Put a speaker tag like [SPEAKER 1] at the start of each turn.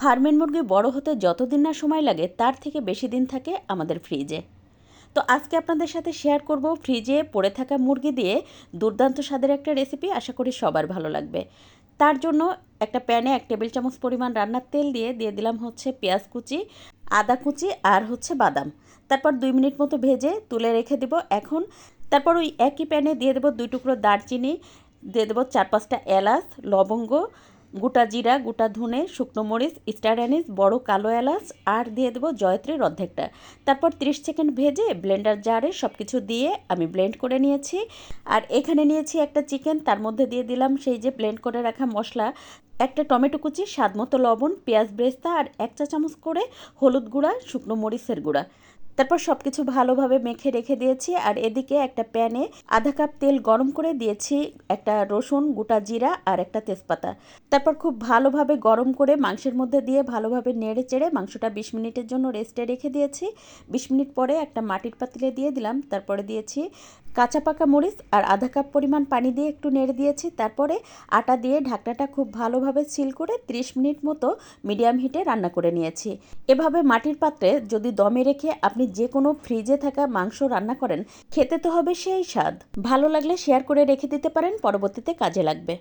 [SPEAKER 1] ফার্মের মুরগি বড় হতে যতদিন না সময় লাগে তার থেকে বেশি দিন থাকে আমাদের ফ্রিজে। তো আজকে আপনাদের সাথে শেয়ার করব ফ্রিজে পড়ে থাকা মুরগি দিয়ে দুর্দান্ত স্বাদের একটা রেসিপি। আশা করি সবার ভালো লাগবে। তার জন্য একটা প্যানে 1 টেবিল চামচ পরিমাণ রান্নার তেল দিয়ে দিলাম হচ্ছে পেঁয়াজ কুচি, আদা কুচি আর হচ্ছে বাদাম। তারপর 2 মিনিট মতো ভেজে তুলে রেখে দেব। তারপর ওই একই প্যানে দিয়ে দেবো 2 টুকরো দারচিনি, দিয়ে দেবো 4-5টা এলাচ, লবঙ্গ, গোটা জিরা, গোটা ধনে, শুকনো মরিচ, স্টার অ্যানিস, বড় কালো এলাচ আর দিয়ে দেবো জয়ত্রীর অর্ধেকটা। তারপর 30 সেকেন্ড ভেজে ব্লেন্ডার জারে সব কিছু দিয়ে আমি ব্লেন্ড করে নিয়েছি। আর এখানে নিয়েছি একটা চিকেন, তার মধ্যে দিয়ে দিলাম সেই যে ব্লেন্ড করে রাখা মশলা, একটা টমেটো কুচি, স্বাদ মতো লবণ, পেঁয়াজ ব্রেস্তা আর 1 চা চামচ করে হলুদ গুঁড়া, শুকনো মরিচের গুঁড়া। তারপর সব কিছু ভালোভাবে মেখে রেখে দিয়েছি। আর এদিকে একটা প্যানে আধা কাপ তেল গরম করে দিয়েছি, একটা রসুন, গোটা জিরা আর একটা তেজপাতা। তারপর খুব ভালোভাবে গরম করে মাংসের মধ্যে দিয়ে ভালোভাবে নেড়ে চেড়ে মাংসটা 20 মিনিটের জন্য রেস্টে রেখে দিয়েছি। 20 মিনিট পরে একটা মাটির পাতিলে দিয়ে দিলাম। তারপরে দিয়েছি কাঁচা পাকা মরিচ আর আধা কাপ পরিমাণ পানি দিয়ে একটু নেড়ে দিয়েছি। তারপরে আটা দিয়ে ঢাকনাটা খুব ভালোভাবে সিল করে 30 মিনিট মতো মিডিয়াম হিটে রান্না করে নিয়েছি। এভাবে মাটির পাত্রে যদি দমে রেখে আপনি যে কোনো ফ্রিজে থাকা মাংস রান্না করেন, খেতে তো হবে সেই স্বাদ। ভালো লাগলে শেয়ার করে রেখে দিতে পারেন, পরবর্তীতে কাজে লাগবে।